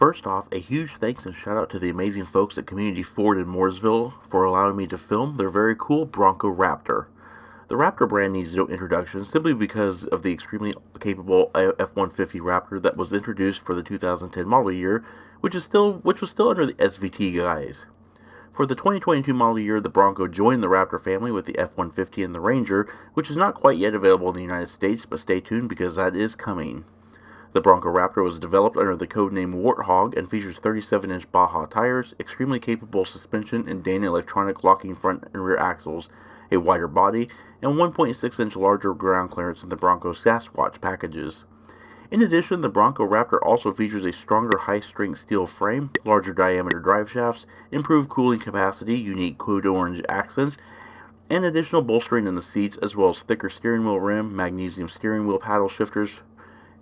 First off, a huge thanks and shout out to the amazing folks at Community Ford in Mooresville for allowing me to film their very cool Bronco Raptor. The Raptor brand needs no introduction simply because of the extremely capable F-150 Raptor that was introduced for the 2010 model year, which was still under the SVT guise. For the 2022 model year, the Bronco joined the Raptor family with the F-150 and the Ranger, which is not quite yet available in the United States, but stay tuned because that is coming. The Bronco Raptor was developed under the codename Warthog and features 37-inch Baja tires, extremely capable suspension, and Dana electronic locking front and rear axles, a wider body, and 1.6-inch larger ground clearance than the Bronco Sasquatch packages. In addition, the Bronco Raptor also features a stronger high-strength steel frame, larger diameter drive shafts, improved cooling capacity, unique code orange accents, and additional bolstering in the seats, as well as thicker steering wheel rim, magnesium steering wheel paddle shifters.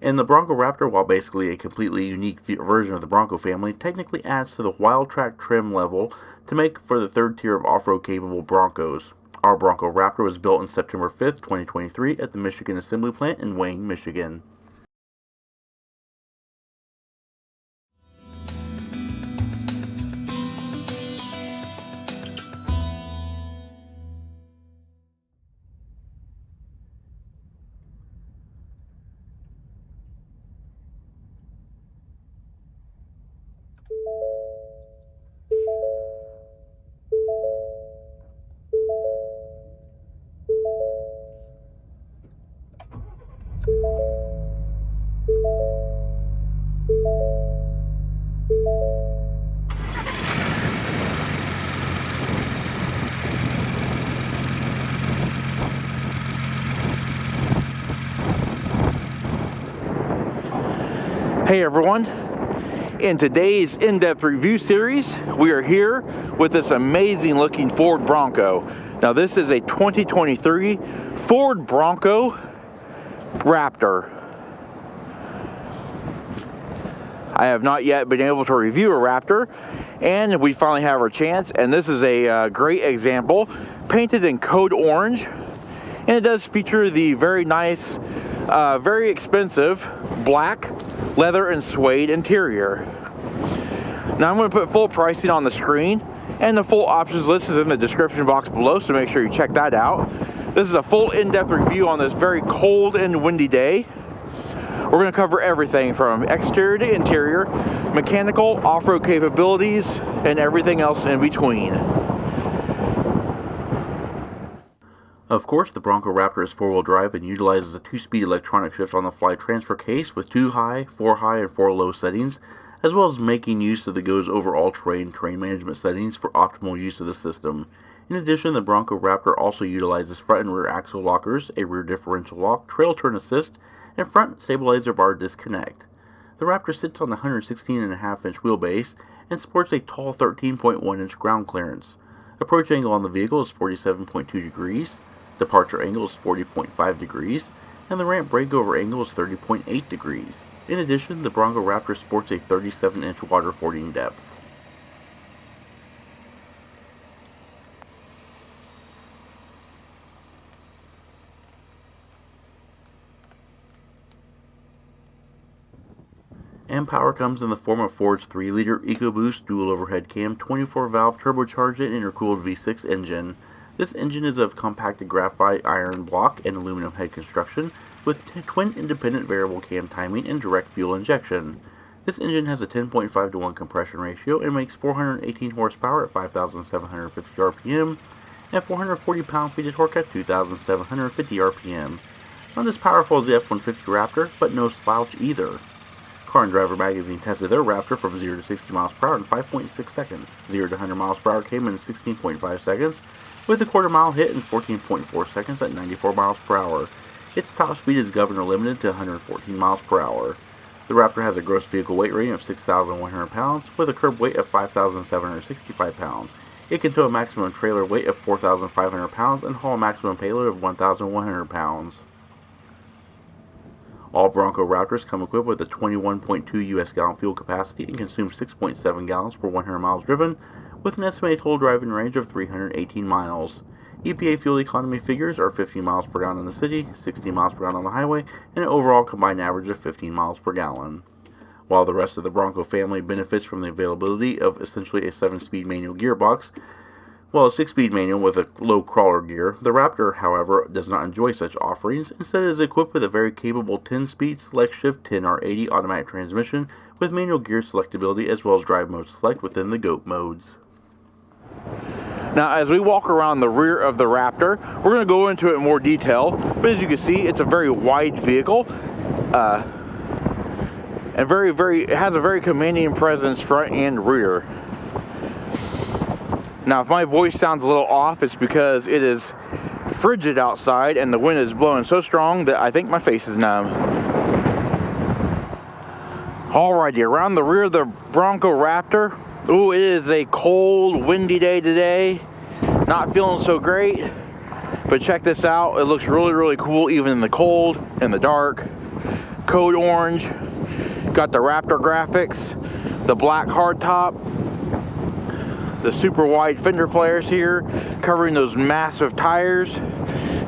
And the Bronco Raptor, while basically a completely unique version of the Bronco family, technically adds to the Wild Track trim level to make for the third tier of off-road capable Broncos. Our Bronco Raptor was built on September 5th, 2023 at the Michigan Assembly Plant in Wayne, Michigan. Hey everyone, in today's in-depth review series, we are here with this amazing looking Ford Bronco. Now this is a 2023 Ford Bronco Raptor. I have not yet been able to review a Raptor, and we finally have our chance, and this is a great example, painted in code orange, and it does feature the very nice, very expensive black leather and suede interior. Now I'm going to put full pricing on the screen, and the full options list is in the description box below, so make sure you check that out. This is a full in-depth review on this very cold and windy day. We're going to cover everything from exterior to interior, mechanical, off-road capabilities, and everything else in between. Of course, the Bronco Raptor is four-wheel drive and utilizes a 2-speed electronic shift-on-the-fly transfer case with 2 high, 4 high, and 4 low settings, as well as making use of the GO's overall terrain management settings for optimal use of the system. In addition, the Bronco Raptor also utilizes front and rear axle lockers, a rear differential lock, trail turn assist, and front stabilizer bar disconnect. The Raptor sits on the 116.5-inch wheelbase and sports a tall 13.1-inch ground clearance. Approach angle on the vehicle is 47.2 degrees. Departure angle is 40.5 degrees, and the ramp breakover angle is 30.8 degrees. In addition, the Bronco Raptor sports a 37-inch water fording depth. And power comes in the form of Ford's 3-liter EcoBoost dual overhead cam 24-valve turbocharged and intercooled V6 engine. This engine is of compacted graphite iron block and aluminum head construction with twin independent variable cam timing and direct fuel injection. This engine has a 10.5 to 1 compression ratio and makes 418 horsepower at 5,750 RPM and 440 pound-feet of torque at 2,750 RPM. Not as powerful as the F-150 Raptor, but no slouch either. Car and Driver magazine tested their Raptor from 0 to 60 miles per hour in 5.6 seconds. 0 to 100 miles per hour came in 16.5 seconds, with a quarter-mile hit in 14.4 seconds at 94 miles per hour. Its top speed is governor limited to 114 miles per hour. The Raptor has a gross vehicle weight rating of 6,100 pounds, with a curb weight of 5,765 pounds. It can tow a maximum trailer weight of 4,500 pounds and haul a maximum payload of 1,100 pounds. All Bronco Raptors come equipped with a 21.2 U.S. gallon fuel capacity and consume 6.7 gallons per 100 miles driven, with an estimated total driving range of 318 miles. EPA fuel economy figures are 15 miles per gallon in the city, 16 miles per gallon on the highway, and an overall combined average of 15 miles per gallon. While the rest of the Bronco family benefits from the availability of essentially a 7-speed manual gearbox, while a 6-speed manual with a low crawler gear, the Raptor, however, does not enjoy such offerings. Instead, it is equipped with a very capable 10-speed Select Shift 10R80 automatic transmission with manual gear selectability as well as drive mode select within the GOAT modes. Now, as we walk around the rear of the Raptor, we're going to go into it in more detail, but as you can see, it's a very wide vehicle, and it has a very commanding presence front and rear. Now, if my voice sounds a little off, it's because it is frigid outside and the wind is blowing so strong that I think my face is numb. Alrighty, around the rear of the Bronco Raptor. Ooh, it is a cold, windy day today. Not feeling so great, but check this out. It looks really, really cool even in the cold, in the dark. Code orange. Got the Raptor graphics, the black hardtop, the super wide fender flares here, covering those massive tires,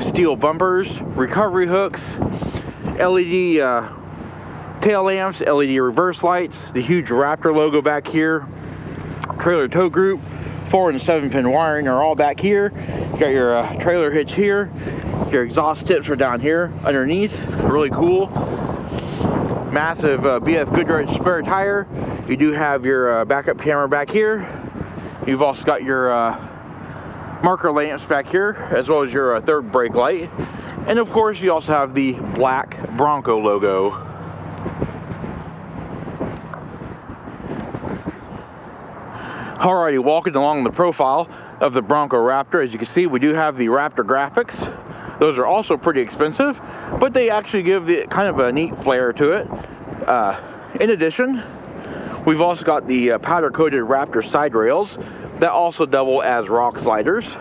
steel bumpers, recovery hooks, LED tail lamps, LED reverse lights, the huge Raptor logo back here, trailer tow group, 4 and 7 pin wiring are all back here. You got your trailer hitch here, your exhaust tips are down here underneath, really cool. Massive BF Goodrich spare tire. You do have your backup camera back here. You've also got your marker lamps back here, as well as your third brake light. And of course, you also have the black Bronco logo. Alrighty, walking along the profile of the Bronco Raptor, as you can see, we do have the Raptor graphics. Those are also pretty expensive, but they actually give the kind of a neat flair to it. In addition, we've also got the powder-coated Raptor side rails that also double as rock sliders.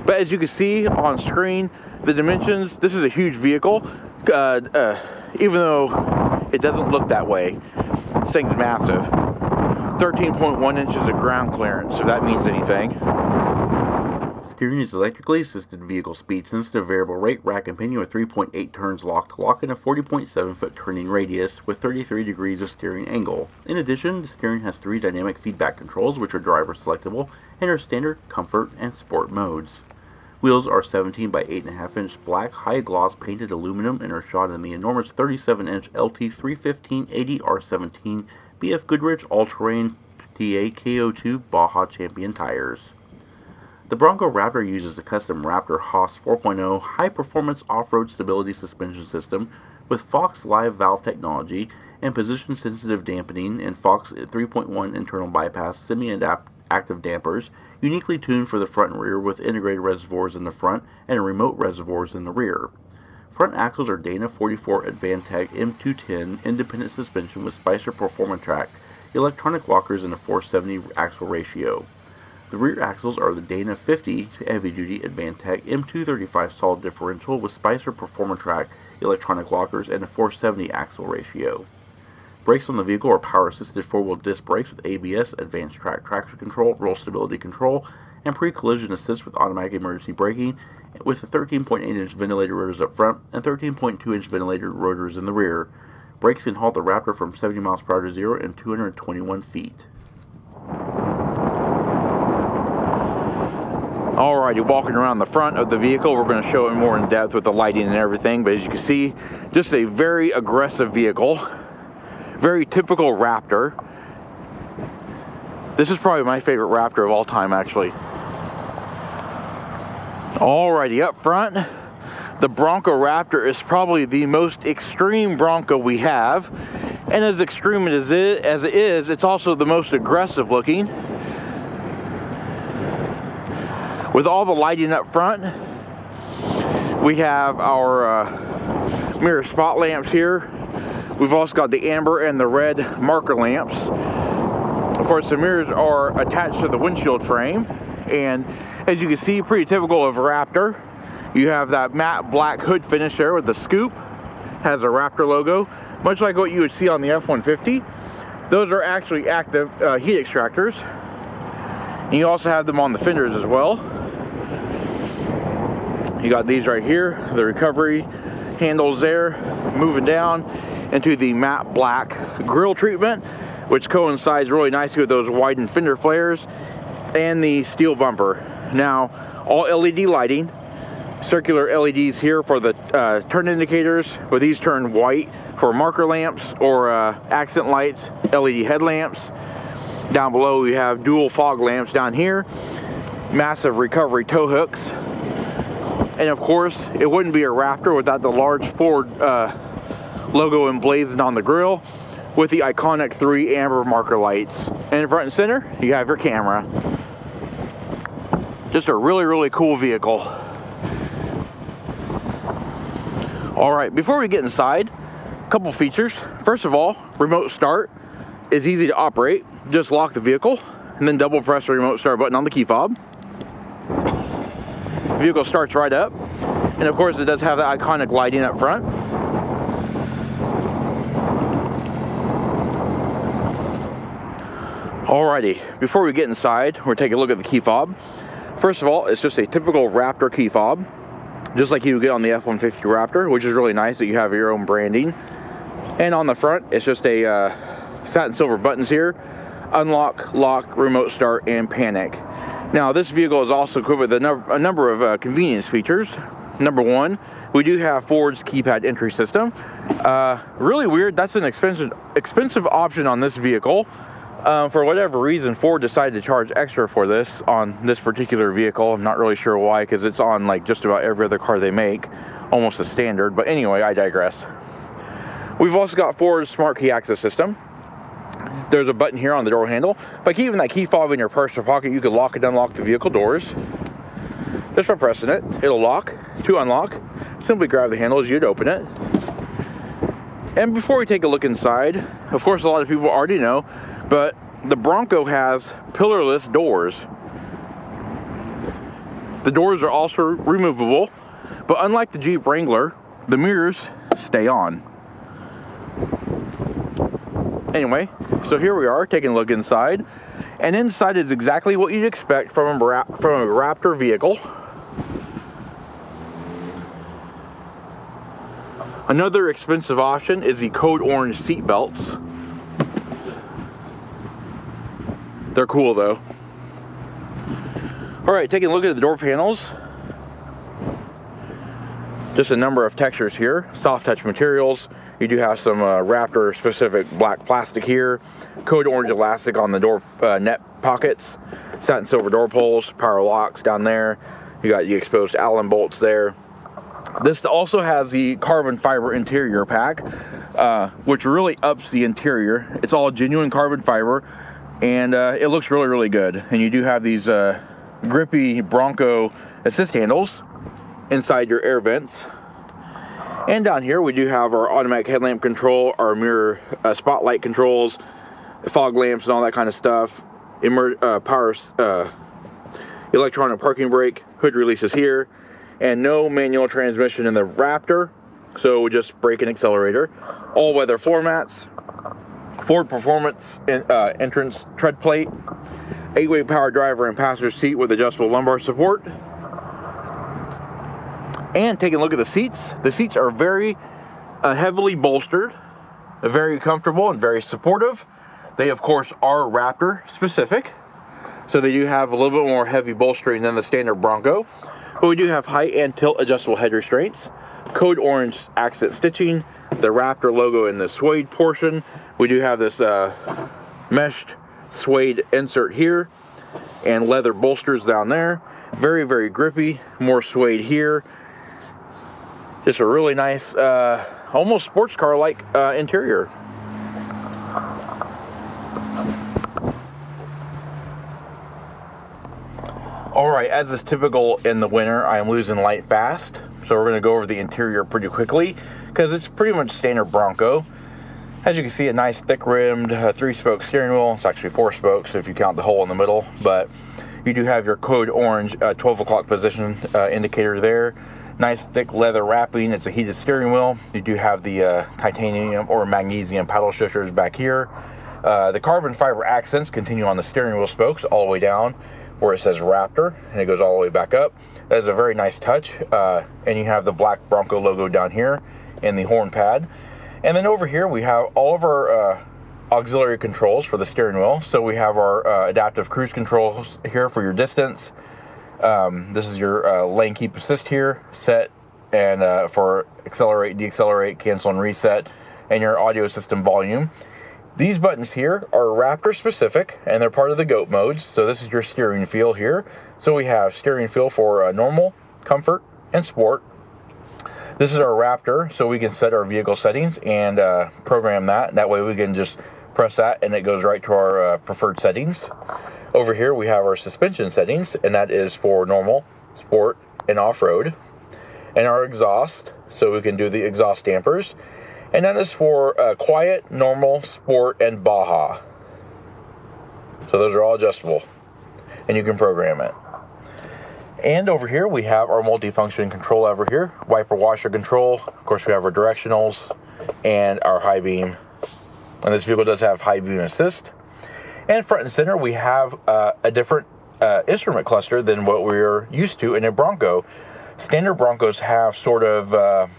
But as you can see on screen, the dimensions, this is a huge vehicle, even though it doesn't look that way. This thing's massive. 13.1 inches of ground clearance, if that means anything. Steering is electrically assisted vehicle speed sensitive variable rate rack and pinion with 3.8 turns lock to lock and a 40.7 foot turning radius with 33 degrees of steering angle. In addition, the steering has 3 dynamic feedback controls which are driver selectable and are standard, comfort, and sport modes. Wheels are 17 by 8.5 inch black high gloss painted aluminum and are shod in the enormous 37 inch LT 315 80 R17 BF Goodrich all-terrain TA KO2 Baja Champion tires. The Bronco Raptor uses a custom Raptor Haas 4.0 high-performance off-road stability suspension system with Fox Live valve technology and position-sensitive dampening and Fox 3.1 internal bypass semi-active dampers, uniquely tuned for the front and rear with integrated reservoirs in the front and remote reservoirs in the rear. Front axles are Dana 44 Advantech M210 independent suspension with Spicer Performatrack, electronic lockers, and a 470 axle ratio. The rear axles are the Dana 50 heavy-duty Advantech M235 solid differential with Spicer Performatrack, electronic lockers, and a 470 axle ratio. Brakes on the vehicle are power-assisted 4-wheel disc brakes with ABS, advanced traction control, roll stability control, and pre-collision assist with automatic emergency braking, with the 13.8-inch ventilated rotors up front and 13.2-inch ventilated rotors in the rear. Brakes can halt the Raptor from 70 miles per hour to 0 in 221 feet. Alrighty, walking around the front of the vehicle, we're going to show it more in depth with the lighting and everything, but as you can see, just a very aggressive vehicle, very typical Raptor. This is probably my favorite Raptor of all time, actually. Alrighty, up front, the Bronco Raptor is probably the most extreme Bronco we have, and as extreme as it is, it's also the most aggressive looking. With all the lighting up front, we have our mirror spot lamps here. We've also got the amber and the red marker lamps. Of course, the mirrors are attached to the windshield frame, and as you can see, pretty typical of a Raptor. You have that matte black hood finish there with the scoop. Has a Raptor logo, much like what you would see on the F-150. Those are actually active heat extractors. And you also have them on the fenders as well. You got these right here, the recovery handles there, moving down. into the matte black grille treatment, which coincides really nicely with those widened fender flares, and the steel bumper. Now, all LED lighting, circular LEDs here for the turn indicators, but these turn white for marker lamps or accent lights, LED headlamps. Down below we have dual fog lamps down here, massive recovery tow hooks, and of course it wouldn't be a Raptor without the large Ford logo emblazoned on the grille with the iconic 3 amber marker lights. And in front and center you have your camera. Just a really cool vehicle. Alright, before we get inside, a couple features. First of all, remote start is easy to operate. Just lock the vehicle and then double press the remote start button on the key fob. The vehicle starts right up, and of course it does have the iconic lighting up front. Alrighty, before we get inside, we're taking a look at the key fob. First of all, it's just a typical Raptor key fob, just like you would get on the F-150 Raptor, which is really nice that you have your own branding. And on the front, it's just a satin silver buttons here: unlock, lock, remote start, and panic. Now this vehicle is also equipped with a number of convenience features. Number one, we do have Ford's keypad entry system. Really weird, that's an expensive option on this vehicle. For whatever reason, Ford decided to charge extra for this on this particular vehicle. I'm not really sure why, because it's on like just about every other car they make, almost a standard. But anyway, I digress. We've also got Ford's smart key access system. There's a button here on the door handle. By keeping that key fob in your purse or pocket, you can lock and unlock the vehicle doors. Just by pressing it, it'll lock. To unlock, simply grab the handle as you'd open it. And before we take a look inside, of course a lot of people already know, but the Bronco has pillarless doors. The doors are also removable, but unlike the Jeep Wrangler, the mirrors stay on. Anyway, so here we are taking a look inside, and inside is exactly what you'd expect from a Raptor vehicle. Another expensive option is the code orange seat belts. They're cool though. Alright, taking a look at the door panels. Just a number of textures here. Soft touch materials. You do have some Raptor specific black plastic here. Code orange elastic on the door net pockets. Satin silver door pulls. Power locks down there. You got the exposed Allen bolts there. This also has the carbon fiber interior pack, which really ups the interior. It's all genuine carbon fiber, and it looks really good. And you do have these grippy Bronco assist handles inside your air vents. And down here we do have our automatic headlamp control, our mirror spotlight controls, fog lamps and all that kind of stuff. Electronic parking brake, hood releases here, and no manual transmission in the Raptor, so just brake and accelerator. All weather floor mats, Ford Performance entrance tread plate, 8-way power driver and passenger seat with adjustable lumbar support. And taking a look at the seats are very heavily bolstered, very comfortable and very supportive. They of course are Raptor specific, so they do have a little bit more heavy bolstering than the standard Bronco. But we do have height and tilt adjustable head restraints, code orange accent stitching, the Raptor logo in the suede portion. We do have this meshed suede insert here and leather bolsters down there. Very grippy, more suede here. Just a really nice, almost sports car like interior. Alright, as is typical in the winter, I am losing light fast, so we're going to go over the interior pretty quickly, because it's pretty much standard Bronco. As you can see, a nice thick-rimmed 3-spoke steering wheel. It's actually 4 spokes if you count the hole in the middle, but you do have your code orange 12 o'clock position indicator there. Nice thick leather wrapping. It's a heated steering wheel. You do have the titanium or magnesium paddle shifters back here. The carbon fiber accents continue on the steering wheel spokes all the way down where it says Raptor, and it goes all the way back up. That is a very nice touch. And you have the black Bronco logo down here in the horn pad. And then over here we have all of our auxiliary controls for the steering wheel. So we have our adaptive cruise controls here for your distance. This is your lane keep assist here, set, and for accelerate, decelerate, cancel, and reset, and your audio system volume. These buttons here are Raptor specific, and they're part of the GOAT modes. So this is your steering feel here. So we have steering feel for normal, comfort, and sport. This is our Raptor, so we can set our vehicle settings and program that. That way we can just press that and it goes right to our preferred settings. Over here we have our suspension settings, and that is for normal, sport, and off-road. And our exhaust, so we can do the exhaust dampers. And that is for quiet, normal, sport, and Baja. So those are all adjustable, and you can program it. And over here we have our multifunction control lever here, wiper washer control. Of course we have our directionals and our high beam. And this vehicle does have high beam assist. And front and center we have a different instrument cluster than what we're used to in a Bronco. Standard Broncos have sort of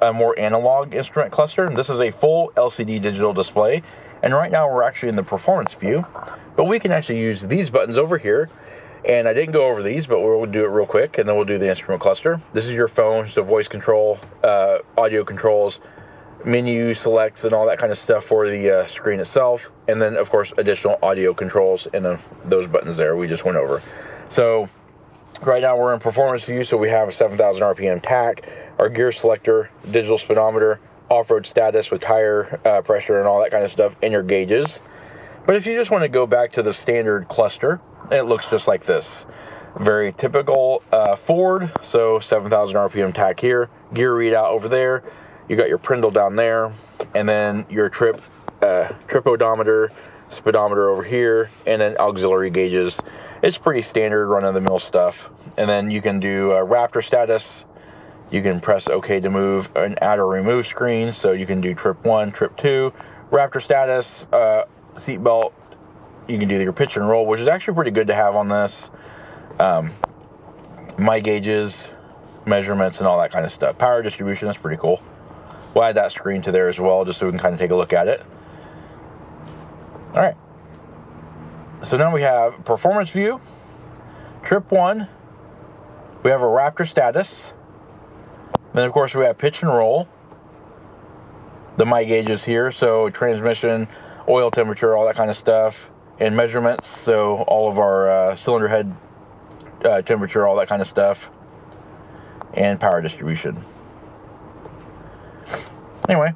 a more analog instrument cluster, and this is a full LCD digital display. And right now we're actually in the performance view, but we can actually use these buttons over here. And I didn't go over these, but we'll do it real quick, and then we'll do the instrument cluster. This is your phone, so voice control, audio controls, menu selects, and all that kind of stuff for the screen itself. And then of course additional audio controls and those buttons there we just went over. So right now we're in performance view, so we have a 7,000 RPM tack, our gear selector, digital speedometer, off-road status with tire pressure and all that kind of stuff, and your gauges. But if you just want to go back to the standard cluster, it looks just like this. Very typical Ford, so 7,000 RPM tack here, gear readout over there, you got your Prindle down there, and then your trip odometer, speedometer over here, and then auxiliary gauges. It's pretty standard run-of-the-mill stuff. And then you can do Raptor status. You can press OK to move and add or remove screen. So you can do trip 1, trip 2, Raptor status, seatbelt. You can do your pitch and roll, which is actually pretty good to have on this. My gauges, measurements, and all that kind of stuff. Power distribution, that's pretty cool. We'll add that screen to there as well, just so we can kind of take a look at it. All right. So now we have performance view, trip 1, we have a Raptor status, then of course we have pitch and roll, the my gauges here, so transmission, oil temperature, all that kind of stuff, and measurements, so all of our cylinder head temperature, all that kind of stuff, and power distribution. Anyway,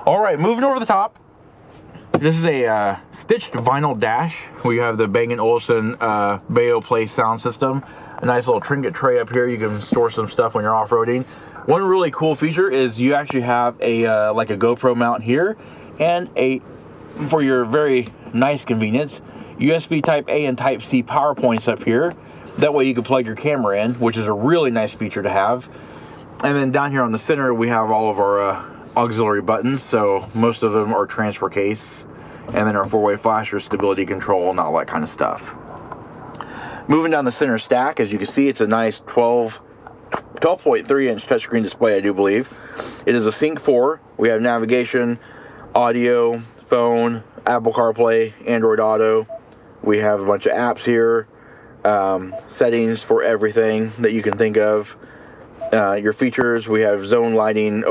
all right, moving over the top. This is a stitched vinyl dash. We have the Bang & Olufsen Bayo Play sound system. A nice little trinket tray up here. You can store some stuff when you're off-roading. One really cool feature is you actually have a like a GoPro mount here, and for your very nice convenience, USB Type A and Type C power points up here. That way you can plug your camera in, which is a really nice feature to have. And then down here on the center, we have all of our auxiliary buttons. So most of them are transfer case, and then our 4-way flasher, stability control, and all that kind of stuff. Moving down the center stack, as you can see, it's a nice 12.3 inch touchscreen display, I do believe. It is a Sync 4. We have navigation, audio, phone, Apple CarPlay, Android Auto. We have a bunch of apps here, settings for everything that you can think of. Your features, we have zone lighting,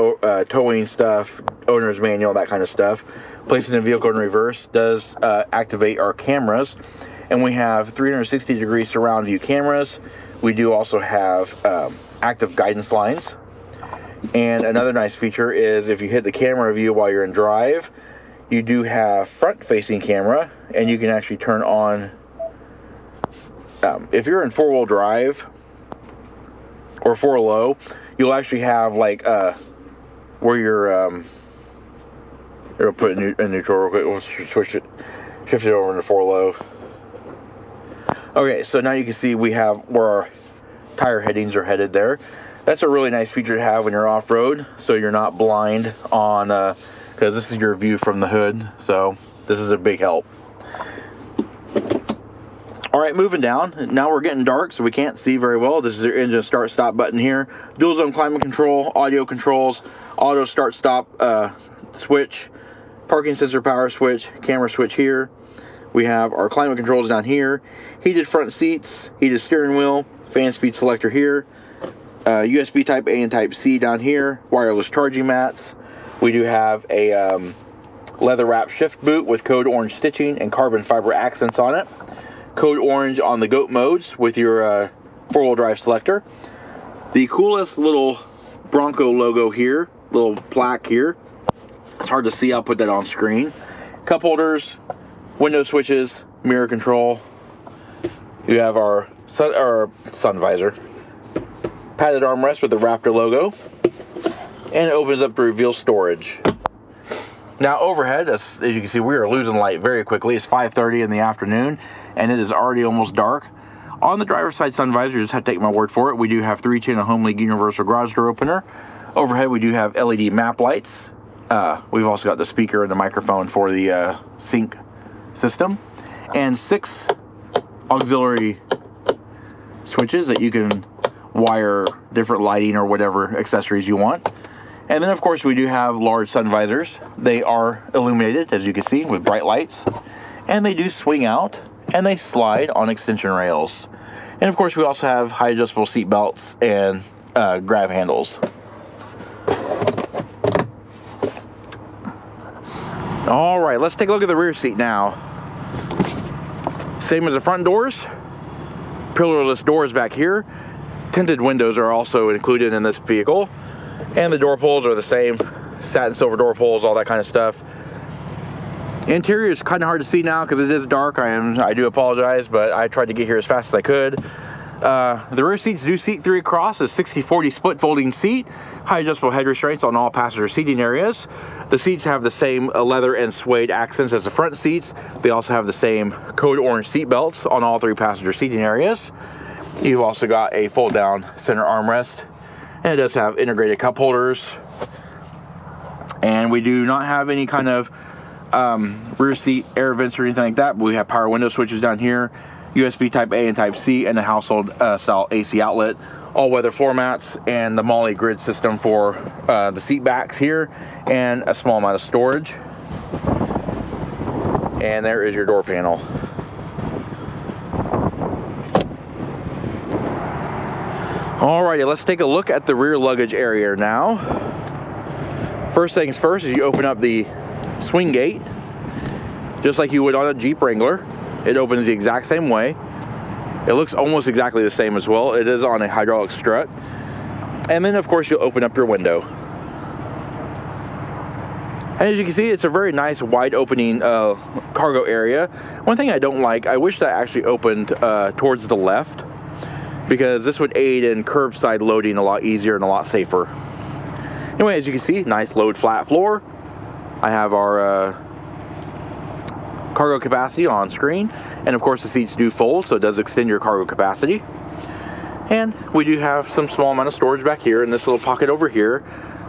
towing stuff, owner's manual, that kind of stuff. Placing the vehicle in reverse does activate our cameras. And we have 360 degree surround view cameras. We do also have active guidance lines. And another nice feature is if you hit the camera view while you're in drive, you do have front facing camera, and you can actually turn on, if you're in 4-wheel drive, or 4 low, you'll actually have like where you're we'll put it in neutral real quick. We'll shift it over into 4 low. Okay, so now you can see we have where our tire headings are headed there. That's a really nice feature to have when you're off-road, so you're not blind on because this is your view from the hood, so this is a big help. All right, moving down. Now we're getting dark, so we can't see very well. This is your engine start-stop button here. Dual zone climate control, audio controls, auto start-stop switch, parking sensor power switch, camera switch here. We have our climate controls down here, heated front seats, heated steering wheel, fan speed selector here, USB type A and type C down here, wireless charging mats. We do have a leather wrap shift boot with code orange stitching and carbon fiber accents on it. Code orange on the goat modes with your four-wheel drive selector. The coolest little Bronco logo here, little plaque here. It's hard to see, I'll put that on screen. Cup holders, window switches, mirror control. You have our sun visor. Padded armrest with the Raptor logo. And it opens up to reveal storage. Now overhead, as you can see, we are losing light very quickly. It's 5:30 in the afternoon and it is already almost dark. On the driver's side sun visor, you just have to take my word for it. We do have 3-channel Home League universal garage door opener. Overhead we do have LED map lights. We've also got the speaker and the microphone for the sync system. And 6 auxiliary switches that you can wire different lighting or whatever accessories you want. And then of course we do have large sun visors. They are illuminated, as you can see, with bright lights. And they do swing out and they slide on extension rails. And of course we also have high adjustable seat belts and grab handles. All right, let's take a look at the rear seat now. Same as the front doors, pillarless doors back here. Tinted windows are also included in this vehicle. And the door pulls are the same, satin silver door pulls, all that kind of stuff. Interior is kind of hard to see now because it is dark. I do apologize, but I tried to get here as fast as I could. The rear seats do seat 3 across, a 60/40 split folding seat, high adjustable head restraints on all passenger seating areas. The seats have the same leather and suede accents as the front seats. They also have the same code orange seat belts on all 3 passenger seating areas. You've also got a fold down center armrest, and it does have integrated cup holders. And we do not have any kind of rear seat air vents or anything like that, but we have power window switches down here, USB type A and type C, and a household style AC outlet, all weather floor mats, and the Molly grid system for the seat backs here, and a small amount of storage. And there is your door panel. Alrighty, let's take a look at the rear luggage area now. First things first is you open up the swing gate, just like you would on a Jeep Wrangler. It opens the exact same way. It looks almost exactly the same as well. It is on a hydraulic strut. And then of course you'll open up your window. And as you can see, it's a very nice wide opening cargo area. One thing I don't like, I wish that actually opened towards the left, because this would aid in curbside loading a lot easier and a lot safer. Anyway, as you can see, nice load flat floor. I have our cargo capacity on screen, and of course the seats do fold, so it does extend your cargo capacity. And we do have some small amount of storage back here in this little pocket over here.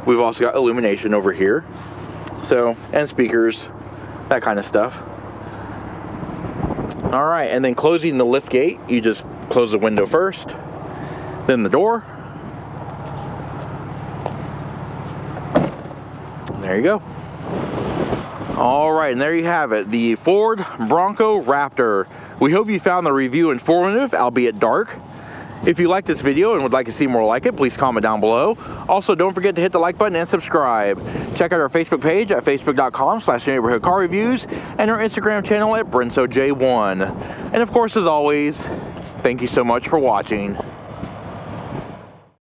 We've also got illumination over here, so, and speakers, that kind of stuff. All right, and then closing the lift gate, you just close the window first, then the door. There you go. All right, and there you have it, the Ford Bronco Raptor. We hope you found the review informative, albeit dark. If you liked this video and would like to see more like it, please comment down below. Also, don't forget to hit the like button and subscribe. Check out our Facebook page at facebook.com/neighborhoodcarreviews and our Instagram channel at BrensoJ1. And of course, as always, thank you so much for watching.